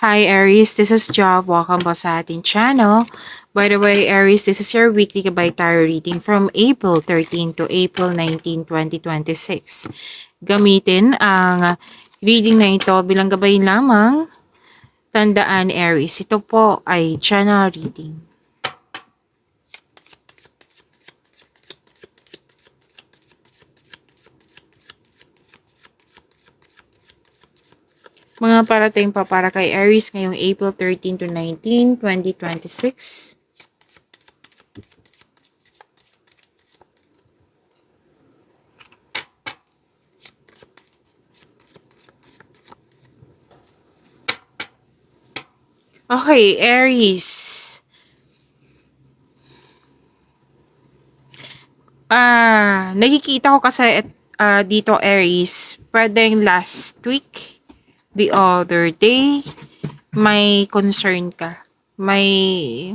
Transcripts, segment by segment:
Hi Aries, this is Job. Welcome po sa ating channel. By the way, Aries, this is your weekly Gabay Tarot reading from April 13 to April 19, 2026. Gamitin ang reading na ito bilang gabay lamang. Tandaan Aries, ito po ay channel reading. Mga parating pa para kay Aries ngayong April 13 to 19, 2026. Okay, Aries. Nakikita ko kasi dito Aries, pwedeng last week, the other day, may concern ka. May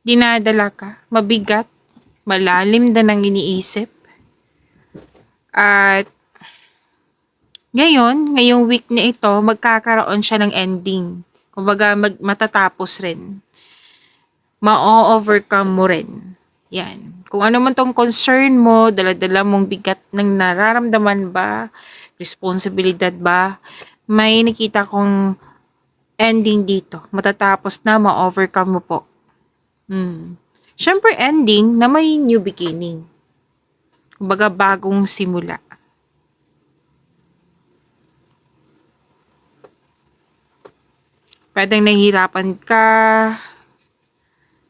dinadala ka. Mabigat, malalim na ng iniisip. At ngayong week na ito, magkakaroon siya ng ending. Kumbaga, matatapos rin. Ma-overcome mo rin. Yan. Kung ano man tong concern mo, dala-dala mong bigat ng nararamdaman ba, responsibilidad ba, may nakita kong ending dito. Matatapos na, ma-overcome mo po. Siyempre ending na may new beginning. Kumbaga bagong simula. Pwedeng nahihirapan ka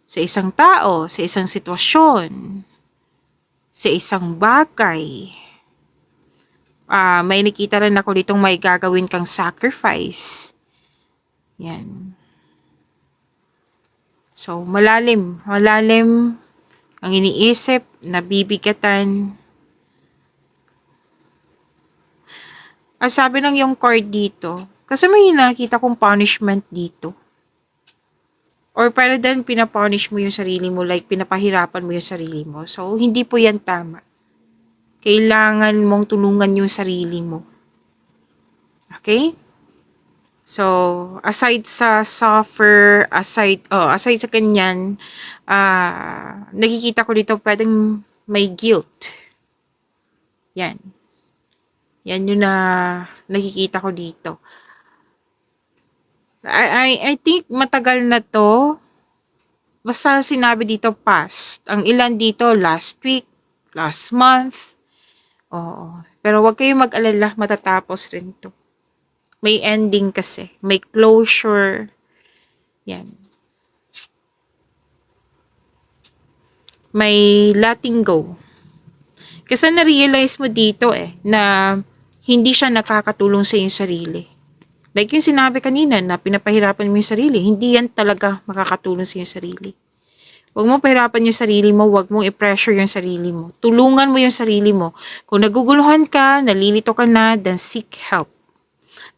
sa isang tao, sa isang sitwasyon, sa isang bagay. May nakita rin ako ditong may gagawin kang sacrifice. Yan. So, malalim ang iniisip, nabibigatan. Sabi ng yung card dito, kasi may nakita kong punishment dito. Or pwede din pinapunish mo yung sarili mo, like pinapahirapan mo yung sarili mo. So, hindi po yan tama. Kailangan mong tulungan yung sarili mo. Okay? So, aside sa suffer, aside sa kanyan, nakikita ko dito pwedeng may guilt. Yan. Yan yung nakikita ko dito. I think matagal na to. Basta sinabi dito past. Ang ilan dito last week, last month. Oo. Pero wag kayong mag-alala, matatapos rin to. May ending kasi. May closure. Yan. May letting go. Kasi na-realize mo dito na hindi siya nakakatulong sa iyong sarili. Like yung sinabi kanina na pinapahirapan mo yung sarili, hindi yan talaga makakatulong sa iyong sarili. Huwag mo pahirapan yung sarili mo, huwag mong i-pressure yung sarili mo. Tulungan mo yung sarili mo. Kung naguguluhan ka, nalilito ka na, then seek help.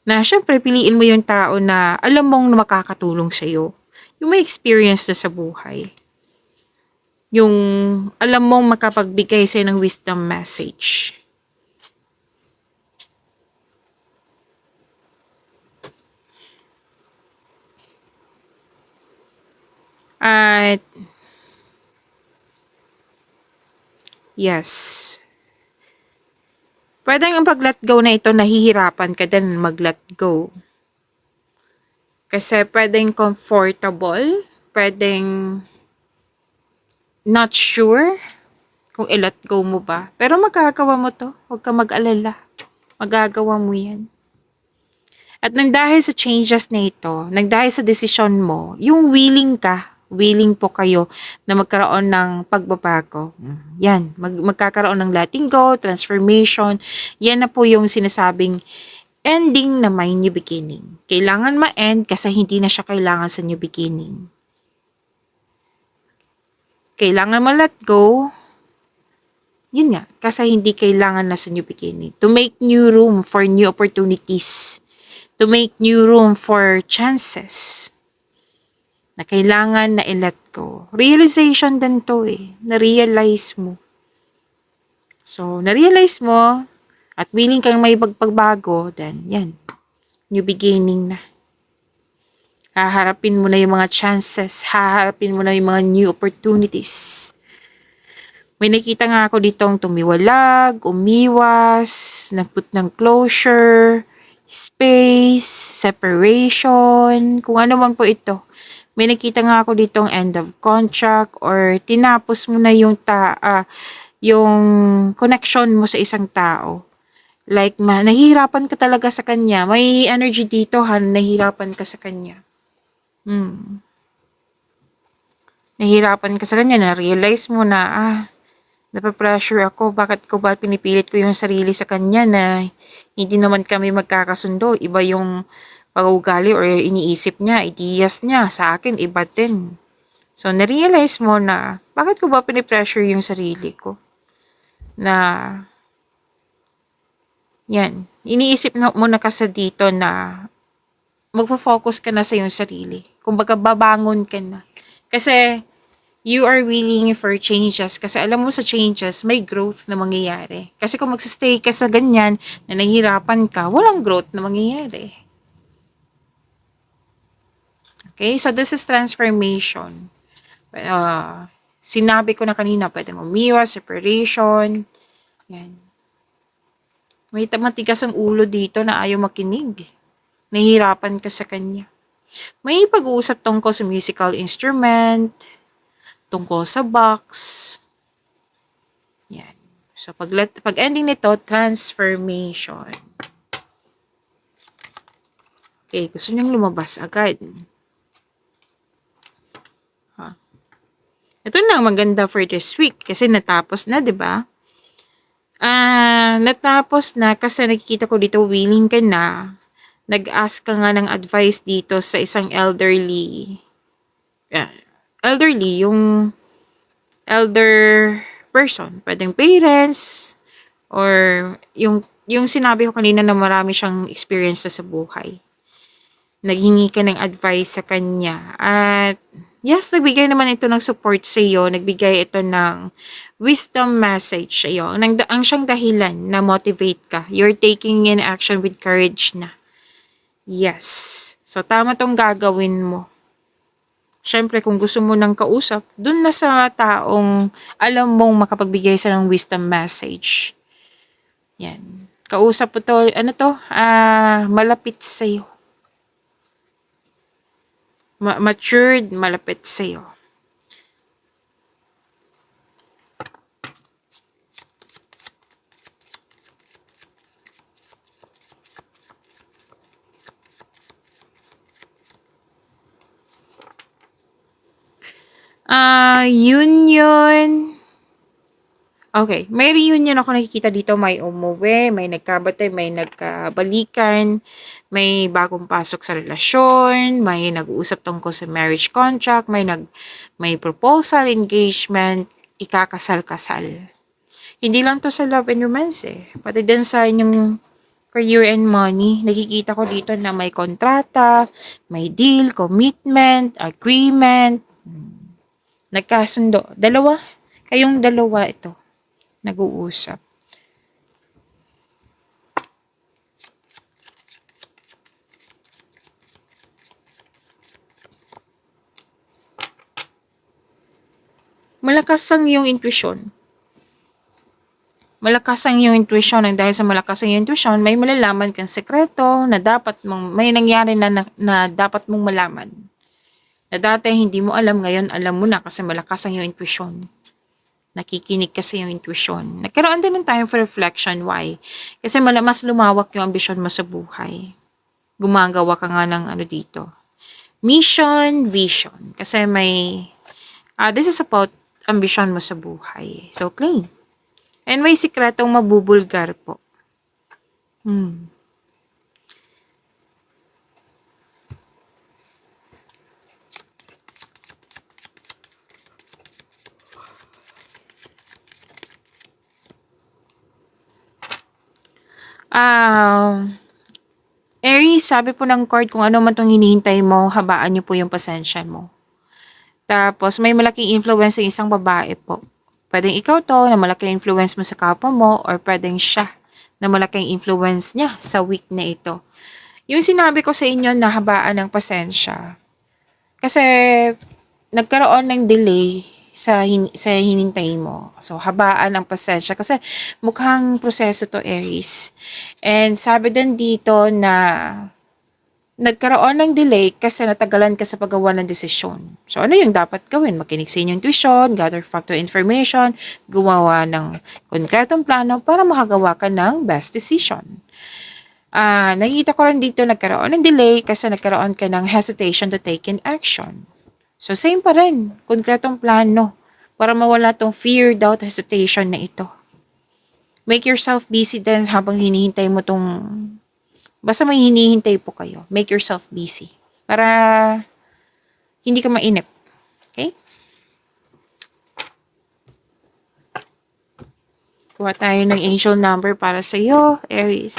Na syempre, piliin mo yung tao na alam mong makakatulong sa iyo. Yung may experience na sa buhay. Yung alam mong makapagbigay sa'yo ng wisdom message. At yes. Pwedeng ang pag-let go na ito, nahihirapan ka din mag-let go. Kasi pwedeng comfortable, pwedeng not sure kung i-let go mo ba. Pero magagawa mo to. Huwag ka mag-alala. Magagawa mo yan. At nang dahil sa changes na ito, nang dahil sa desisyon mo, yung willing po kayo na magkaroon ng pagbabago. Yan, magkakaroon ng letting go, transformation. Yan na po yung sinasabing ending na may new beginning. Kailangan ma-end kasi hindi na siya kailangan sa new beginning. Kailangan ma-let go, yun nga, kasi hindi kailangan na sa new beginning. To make new room for new opportunities. To make new room for chances. Na kailangan na i-let go. Realization din to Na-realize mo. So, na-realize mo at willing kang may pagbago, then yan. New beginning na. Haharapin mo na yung mga chances, haharapin mo na yung mga new opportunities. May nakita nga ako ditong tumiwalag, umiwas, nagput ng closure, space, separation, kung ano man po ito. May nakita nga ako ditong end of contract or tinapos mo na yung connection mo sa isang tao. Like, nahihirapan ka talaga sa kanya. May energy dito, nahihirapan ka sa kanya. Nahihirapan ka sa kanya, na-realize mo na, napapressure ako, bakit ko ba pinipilit ko yung sarili sa kanya na hindi naman kami magkakasundo, iba yung pag-ugali or iniisip niya, ideas niya, sa akin, iba din. So, na-realize mo na, bakit ko ba pinipressure yung sarili ko? Na, yan, iniisip mo na kasi dito na, magpo-focus ka na sa iyong sarili. Kumbaga, babangon ka na. Kasi, you are willing for changes kasi alam mo sa changes may growth na mangyayari. Kasi kung magsistay ka sa ganyan na nahihirapan ka, walang growth na mangyayari. Okay, so this is transformation. Sinabi ko na kanina, pwede mo umiwas, separation. Yan. May matigas ang ulo dito na ayaw makinig. Nahihirapan ka sa kanya. May pag-uusap tungkol sa musical instrument, tungkol sa box. Yan. So, pag ending nito, transformation. Okay, gusto niyang lumabas agad. Ito na, maganda for this week kasi natapos na, di ba? Natapos na kasi nakikita ko dito willing ka na. Nag-ask ka nga ng advice dito sa isang elderly. Yung elder person. Pwedeng parents or yung sinabi ko kanina na marami siyang experience sa buhay. Naghingi ka ng advice sa kanya. At yes, nagbigay naman ito ng support sa iyo. Nagbigay ito ng wisdom message sa iyo. Ang siyang dahilan na motivate ka. You're taking in action with courage na. Yes. So, tama tong gagawin mo. Siyempre, kung gusto mo ng kausap, dun na sa taong alam mong makapagbigay sa ng wisdom message. Yan. Kausap po to, malapit sa'yo. Matured, malapit sa'yo. Union. Okay, may reunion ako nakikita dito. May umuwi, may nagkabatay, may nagkabalikan, may bagong pasok sa relasyon, may nag-uusap tungkol sa marriage contract, may proposal, engagement, ikakasal-kasal. Hindi lang to sa love and romance pati din sa inyong career and money. Nakikita ko dito na may kontrata, may deal, commitment, agreement, nagkasundo. Kayong dalawa ito, nag-uusap. Malakas ang iyong intuition. Malakas ang iyong intuition. Dahil sa malakas ang iyong intuition, may malalaman kang sekreto na may nangyari na dapat mong malaman. Na dati hindi mo alam, ngayon alam mo na kasi malakas ang iyong intuition. Nakikinig kasi yung intuition. Nagkaroon din ng time for reflection. Why? Kasi mas lumawak yung ambisyon mo sa buhay. Gumagawa ka nga ng dito. Mission, vision. Kasi this is about ambisyon mo sa buhay. So, claim. And may sikretong mabubulgar po. Aries, sabi po ng card, kung ano man itong hinihintay mo, habaan niyo po yung pasensya mo. Tapos, may malaking influence ng isang babae po. Pwedeng ikaw to, na malaking influence mo sa kapwa mo, or pwedeng siya, na malaking influence niya sa week na ito. Yung sinabi ko sa inyo na habaan ng pasensya, Kasi nagkaroon ng delay sa hinintay mo. So, habaan ang pasensya kasi mukhang proseso to, Aries. And sabi din dito na nagkaroon ng delay kasi natagalan ka sa paggawa ng desisyon. So, ano yung dapat gawin? Makinig sa inyong intuition, gather factor information, gumawa ng konkretong plano para makagawa ka ng best decision. Nakikita ko rin dito nagkaroon ng delay kasi nagkaroon ka ng hesitation to take in action. So, same pa rin. Konkretong plano para mawala tong fear, doubt, hesitation na ito. Make yourself busy din habang hinihintay mo tong... Basta may hinihintay po kayo. Make yourself busy. Para hindi ka mainip. Okay? Kuha tayo ng angel number para sa iyo, Aries.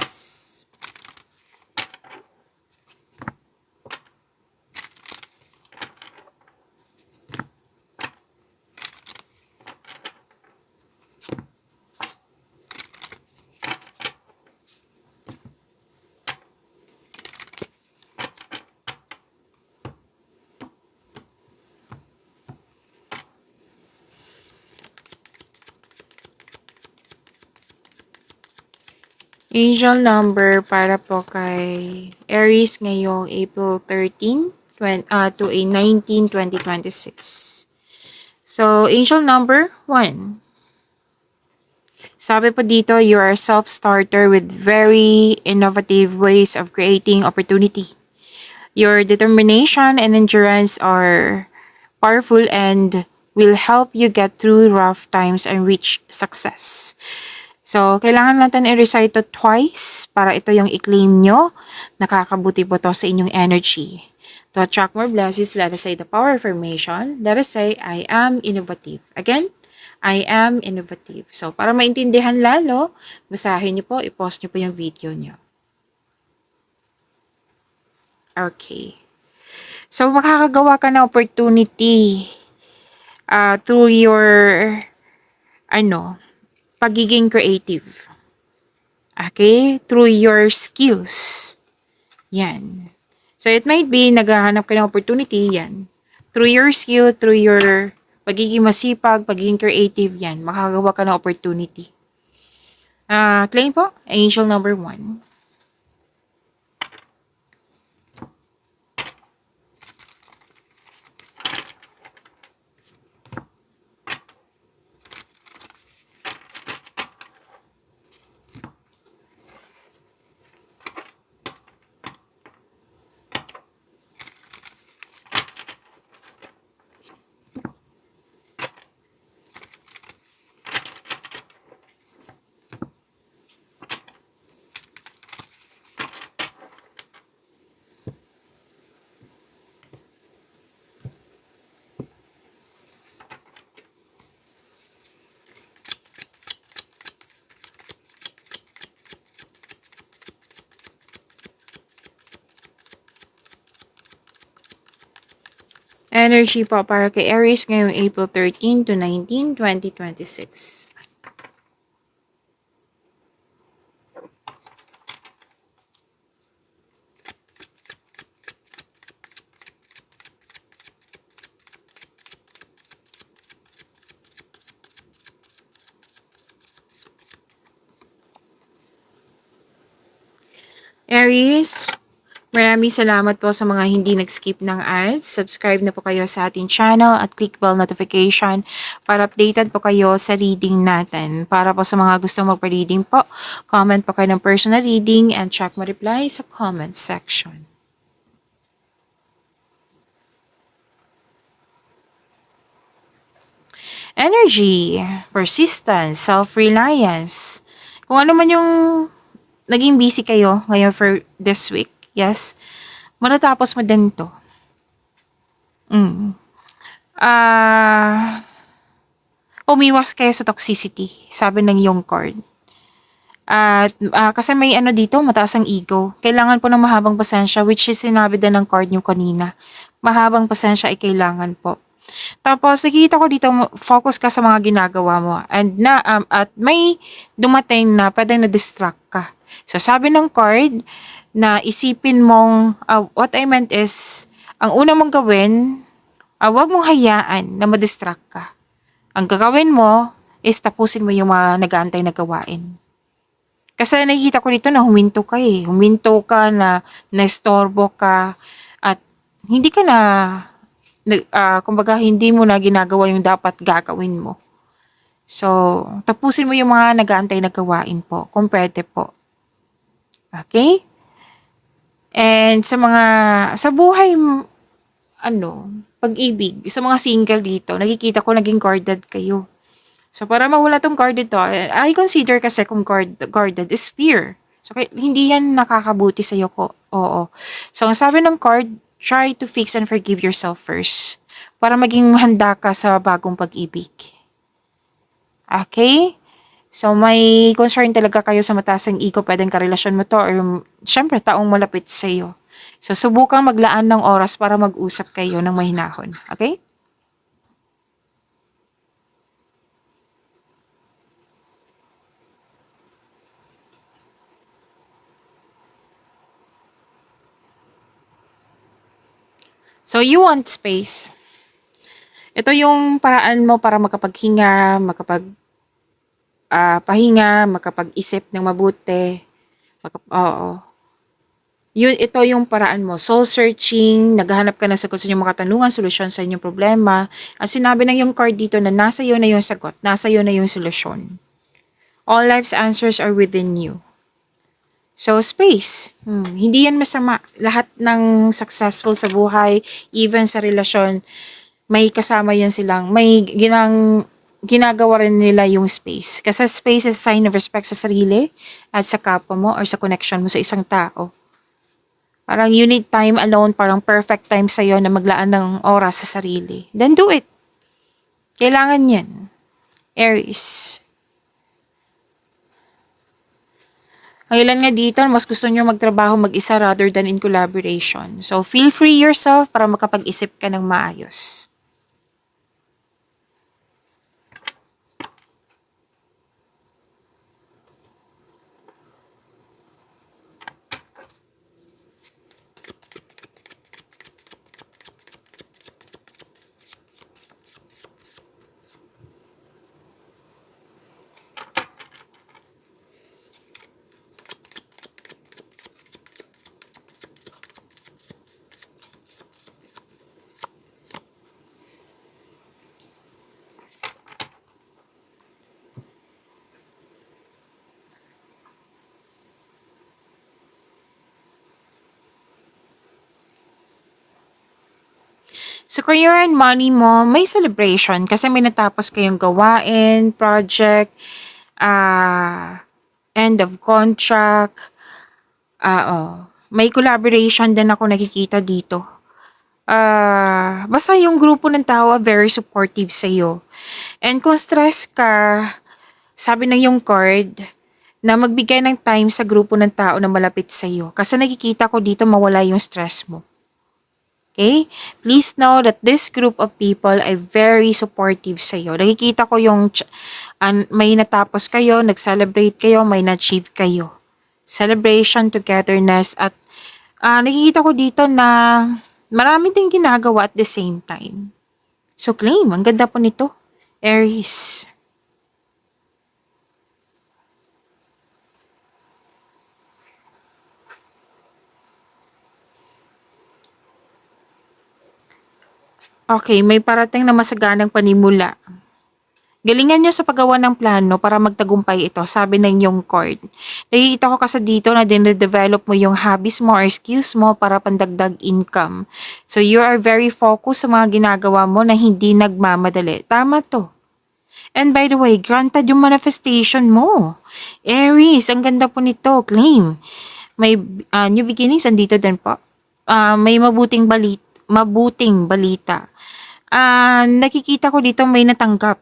Angel number para po kay Aries ngayong April 13 to 19, 2026. So, angel number 1. Sabi po dito, you are a self-starter with very innovative ways of creating opportunity. Your determination and endurance are powerful and will help you get through rough times and reach success. So, kailangan natin i-recite to twice para ito yung i-claim nyo. Nakakabuti po to sa inyong energy. To attract more blessings, let us say the power affirmation. Let us say, I am innovative. Again, I am innovative. So, para maintindihan lalo, basahin nyo po, i-post nyo po yung video nyo. Okay. So, makakagawa ka ng opportunity through your, pagiging creative. Okay? Through your skills. Yan. So, it might be, naghahanap ka ng opportunity, yan. Through your skill, through your pagiging masipag, pagiging creative, yan. Makakagawa ka ng opportunity. Claim po, angel number 1. Energy po para kay Aries ngayong April 13 to 19, 2026. Aries, maraming salamat po sa mga hindi nag-skip ng ads. Subscribe na po kayo sa ating channel at click bell notification para updated po kayo sa reading natin. Para po sa mga gustong magpa-reading po, comment po kayo ng personal reading and check mo reply sa comment section. Energy, persistence, self-reliance. Kung ano man yung naging busy kayo ngayon for this week, yes, matatapos mo din to. Umiwas kayo sa toxicity, sabi ng yung card. At kasi may dito, mataas ang ego. Kailangan po ng mahabang pasensya, which is sinabi din ng card nyo kanina. Mahabang pasensya ay kailangan po. Tapos, nakikita ko dito, focus ka sa mga ginagawa mo. And at may dumating na pwedeng na-distract ka. So, sabi ng card na isipin mong, what I meant is, Ang una mong gawin, huwag mong hayaan na madistract ka. Ang gagawin mo is tapusin mo yung mga nag-aantay na gawain. Kasi nakikita ko dito na huminto ka eh. Huminto ka na naistorbo ka at hindi ka na, kumbaga hindi mo na ginagawa yung dapat gagawin mo. So, tapusin mo yung mga nag-aantay na gawain po, kung pwede po. Okay? And sa buhay, pag-ibig, sa mga single dito, nakikita ko naging guarded kayo. So, para mawala tong guarded to, I consider kasi kung guarded is fear. So, hindi yan nakakabuti sa'yo ko. Oo. So, ang sabi ng card, try to fix and forgive yourself first para maging handa ka sa bagong pag-ibig. Okay? So, may concern talaga kayo sa mataas ang ego, pwedeng karelasyon mo to or syempre, taong malapit sa'yo. So, subukang maglaan ng oras para mag-usap kayo ng mahinahon. Okay? So, you want space. Ito yung paraan mo para makapaghinga, pahinga, makapag-isip ng mabuti. Oo. Ito yung paraan mo. Soul searching, naghahanap ka ng sagot sa inyong mga katanungan, solusyon sa inyong problema. Ang sinabi ng yung card dito na nasa iyo na yung sagot, nasa iyo na yung solusyon. All life's answers are within you. So, space. Hindi yan masama. Lahat ng successful sa buhay, even sa relasyon, may kasama yan silang, may ginagawa rin nila yung space. Kasi space is a sign of respect sa sarili at sa kapwa mo or sa connection mo sa isang tao. Parang you need time alone, parang perfect time sa'yo na maglaan ng oras sa sarili. Then do it. Kailangan yan. Aries. Ang ilan nga dito, mas gusto nyo magtrabaho mag-isa rather than in collaboration. So, feel free yourself para makapag-isip ka ng maayos. Sa career and money mo, may celebration kasi may natapos kayong gawain, project, end of contract, may collaboration din ako nakikita dito. Basta yung grupo ng tao very supportive sa'yo. And kung stress ka, sabi ng yung card, na magbigay ng time sa grupo ng tao na malapit sa'yo. Kasi nakikita ko dito mawala yung stress mo. Okay? Please know that this group of people ay very supportive sa iyo. Nakikita ko yung may natapos kayo, nag-celebrate kayo, may na-achieve kayo. Celebration, togetherness, at nakikita ko dito na marami ding ginagawa at the same time. So claim, ang ganda po nito. Aries. Okay, may parating na masaganang panimula. Galingan nyo sa paggawa ng plano para magtagumpay ito, sabi ng inyong card. Nakikita ko kasi dito na din-develop mo yung hobbies mo or skills mo para pandagdag income. So you are very focused sa mga ginagawa mo na hindi nagmamadali. Tama to. And by the way, granted yung manifestation mo. Aries, ang ganda po nito, claim. May new beginnings, andito din po. May mabuting balita. Nakikita ko dito may natanggap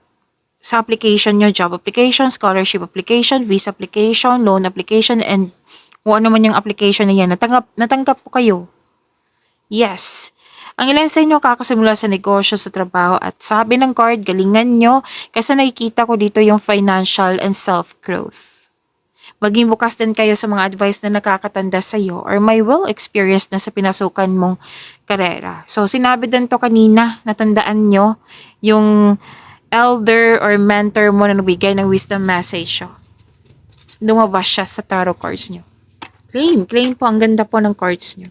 sa application nyo, job application, scholarship application, visa application, loan application, and kung ano man yung application na yan. Natanggap po kayo. Yes. Ang ilan sa inyo kakasimula sa negosyo, sa trabaho, at sabi ng card, galingan nyo kasi nakikita ko dito yung financial and self-growth. Maging bukas din kayo sa mga advice na nakakatanda sa iyo or may well experience na sa pinasukan mong karera. So, sinabi din to kanina, natandaan nyo, yung elder or mentor mo na nagbigay ng wisdom message. So, lumabas siya sa tarot cards nyo. Claim po. Ang ganda po ng cards nyo.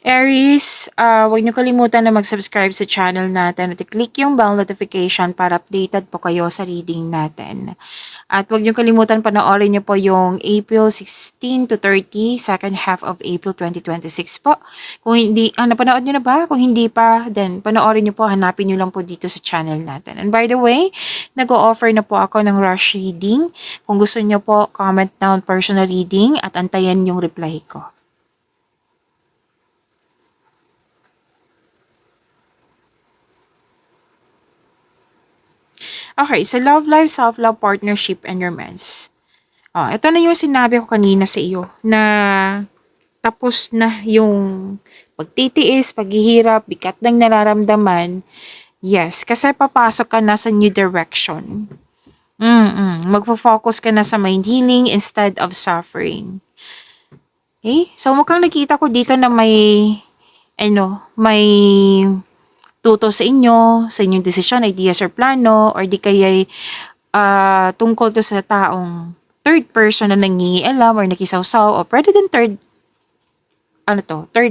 Aries, huwag niyo kalimutan na mag-subscribe sa channel natin at i-click yung bell notification para updated po kayo sa reading natin. At huwag niyo kalimutan panoorin niyo po yung April 16 to 30, second half of April 2026 po. Kung hindi, napanood niyo na ba? Kung hindi pa, then panoorin niyo po, hanapin niyo lang po dito sa channel natin. And by the way, nag-o-offer na po ako ng rush reading. Kung gusto niyo po, comment down personal reading at antayin yung reply ko. Okay, sa love life, self-love, partnership, and romance. Ito na yung sinabi ko kanina sa iyo na tapos na yung pagtitiis, paghihirap, bigat ng nararamdaman. Yes, kasi papasok ka na sa new direction. Magfo-focus ka na sa mind healing instead of suffering. Okay? So mukhang nakita ko dito na may tuto sa inyong desisyon, ideas or plano, or di kaya'y tungkol to sa taong third person na nangingialam or nakisawsaw, o pwede din third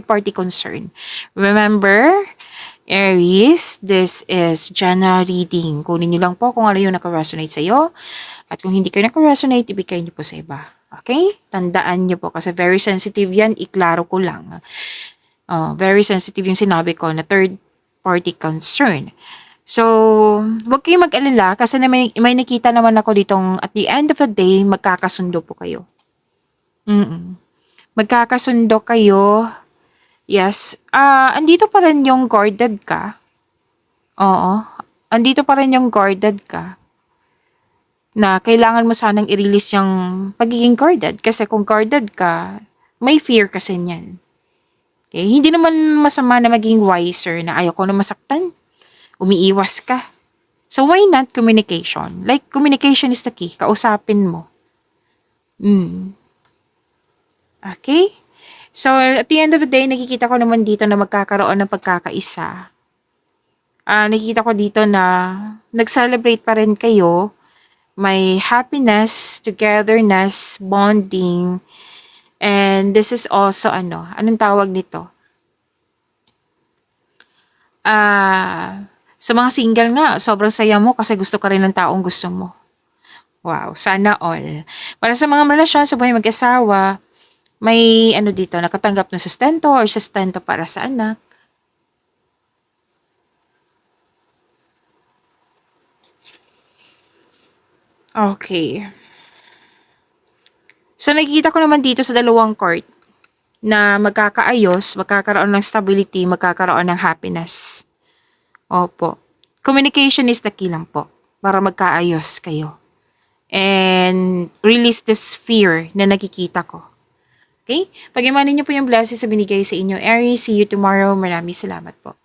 party concern. Remember, Aries, this is general reading. Kunin nyo lang po kung ano yung naka-resonate sa iyo. At kung hindi kayo naka-resonate, ibigay nyo po sa iba. Okay? Tandaan nyo po kasi very sensitive yan. Iklaro ko lang. Very sensitive yung sinabi ko na third party concern. So, huwag kayong mag-alala kasi may nakita naman ako ditong at the end of the day, magkakasundo po kayo. Magkakasundo kayo. Yes. Andito pa rin yung guarded ka. Oo. Andito pa rin yung guarded ka. Na kailangan mo sanang i-release yung pagiging guarded. Kasi kung guarded ka, may fear kasi niyan. Okay? Hindi naman masama na maging wiser na ayaw ko na masaktan. Umiiwas ka. So why not communication? Like communication is the key. Kausapin mo. Okay? So at the end of the day, nakikita ko naman dito na magkakaroon ng pagkakaisa. Nakikita ko dito na nag-celebrate pa rin kayo. May happiness, togetherness, bonding. And this is also anong tawag nito? Sa mga single nga, sobrang saya mo kasi gusto ka rin ng taong gusto mo. Wow, sana all. Para sa mga relasyon sa buhay mag-asawa, may dito, nakatanggap ng sustento or sustento para sa anak. Okay. So, nakikita ko naman dito sa dalawang court na magkakaayos, magkakaroon ng stability, magkakaroon ng happiness. Opo. Communication is the key lang po para magkaayos kayo. And release this fear na nakikita ko. Okay? Pag-imanin niyo po yung blessings sa binigay sa inyo, Aries. See you tomorrow. Maraming salamat po.